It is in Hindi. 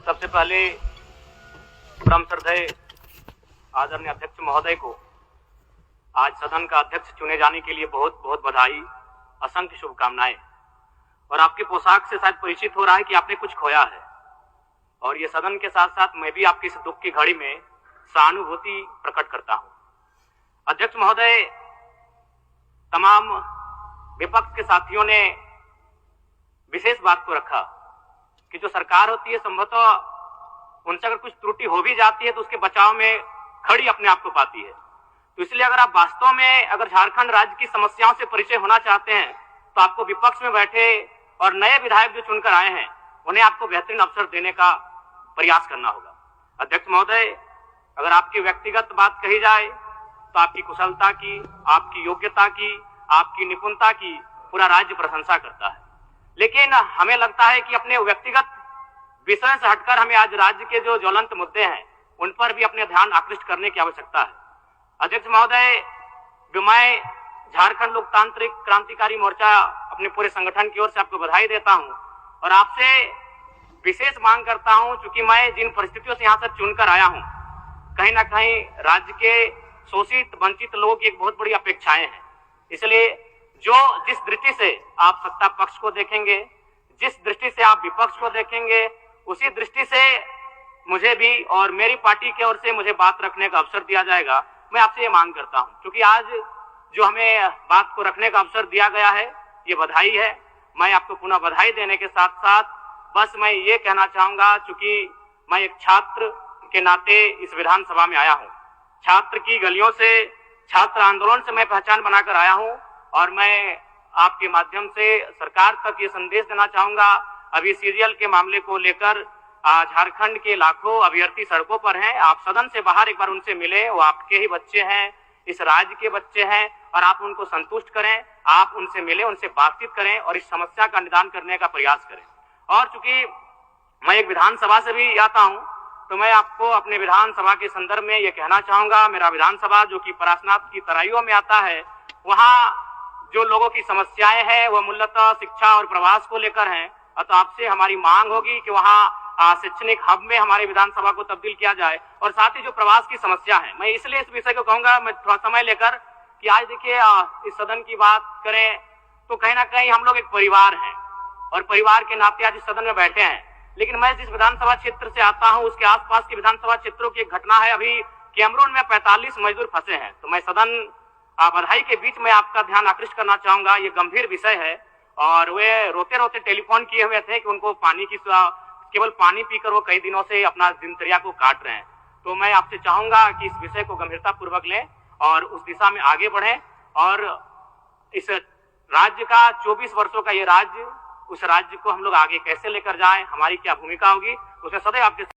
सबसे पहले परम श्रद्धेय आदरणीय अध्यक्ष महोदय को आज सदन का अध्यक्ष चुने जाने के लिए बहुत बहुत बधाई, असंख्य शुभकामनाएं। और आपकी पोशाक से शायद परिचित हो रहा है कि आपने कुछ खोया है, और ये सदन के साथ साथ मैं भी आपकी इस दुख की घड़ी में सहानुभूति प्रकट करता हूं। अध्यक्ष महोदय, तमाम विपक्ष के साथियों ने विशेष बात को रखा कि जो सरकार होती है संभवतः उनसे अगर कुछ त्रुटि हो भी जाती है तो उसके बचाव में खड़ी अपने आप को पाती है। तो इसलिए अगर आप वास्तव में अगर झारखंड राज्य की समस्याओं से परिचय होना चाहते हैं तो आपको विपक्ष में बैठे और नए विधायक जो चुनकर आए हैं उन्हें आपको बेहतरीन अवसर देने का प्रयास करना होगा। अध्यक्ष महोदय, अगर आपकी व्यक्तिगत बात कही जाए तो आपकी कुशलता की, आपकी योग्यता की, आपकी निपुणता की पूरा राज्य प्रशंसा करता है, लेकिन हमें लगता है कि अपने व्यक्तिगत विषय से हटकर हमें आज राज्य के जो ज्वलंत मुद्दे हैं उन पर भी अपने ध्यान आकृष्ट करने की आवश्यकता है। अध्यक्ष महोदय, मैं झारखंड लोकतांत्रिक क्रांतिकारी मोर्चा अपने पूरे संगठन की ओर से आपको बधाई देता हूं और आपसे विशेष मांग करता हूं, क्योंकि मैं जिन परिस्थितियों से यहां से चुनकर आया हूं, कहीं ना कहीं राज्य के शोषित वंचित लोगों की एक बहुत बड़ी अपेक्षाएं हैं। इसलिए जिस दृष्टि से आप सत्ता पक्ष को देखेंगे, जिस दृष्टि से आप विपक्ष को देखेंगे, उसी दृष्टि से मुझे भी और मेरी पार्टी की ओर से मुझे बात रखने का अवसर दिया जाएगा। मैं आपसे ये मांग करता हूं, क्योंकि आज जो हमें बात को रखने का अवसर दिया गया है ये बधाई है। मैं आपको पुनः बधाई देने के साथ साथ बस मैं ये कहना चाहूंगा, चूंकि मैं एक छात्र के नाते इस विधानसभा में आया हूं, छात्र की गलियों से, छात्र आंदोलन से मैं पहचान बनाकर आया हूं, और मैं आपके माध्यम से सरकार तक ये संदेश देना चाहूंगा। अभी सीरियल के मामले को लेकर झारखंड के लाखों अभ्यर्थी सड़कों पर हैं। आप सदन से बाहर एक बार उनसे मिले, वो आपके ही बच्चे हैं, इस राज्य के बच्चे हैं, और आप उनको संतुष्ट करें, आप उनसे मिले, उनसे बातचीत करें और इस समस्या का निदान करने का प्रयास करें। और चूंकि मैं एक विधानसभा से भी आता हूं तो मैं आपको अपने विधानसभा के संदर्भ में ये कहना चाहूंगा, मेरा विधानसभा जो कि परासनाथ की तराइयों में आता है, वहां जो लोगों की समस्याएं हैं वह मूलतः शिक्षा और प्रवास को लेकर हैं। तो आपसे हमारी मांग होगी कि वहां शैक्षणिक हब में हमारे विधानसभा को तब्दील किया जाए, और साथ ही जो प्रवास की समस्या है, मैं इसलिए इस विषय को कहूंगा, मैं थोड़ा समय लेकर, कि आज देखिए इस सदन की बात करें तो कहीं ना कहीं हम लोग एक परिवार हैं और परिवार के नाते आज इस सदन में बैठे हैं। लेकिन मैं जिस विधानसभा क्षेत्र से आता हूं उसके आसपास के विधानसभा क्षेत्रों की एक घटना है, अभी कैमरून में 45 मजदूर फंसे हैं। तो मैं सदन बधाई के बीच में आपका ध्यान आकृष्ट करना चाहूंगा, ये गंभीर विषय है, और वे रोते रोते टेलीफोन किए हुए थे कि उनको पानी की, केवल पानी पीकर वो कई दिनों से अपना दिनचर्या को काट रहे हैं। तो मैं आपसे चाहूंगा कि इस विषय को गंभीरता पूर्वक लें और उस दिशा में आगे बढ़ें, और इस राज्य का 24 वर्षों का ये राज्य, उस राज्य को हम लोग आगे कैसे लेकर जाएं, हमारी क्या भूमिका होगी, उसमें सदैव आपके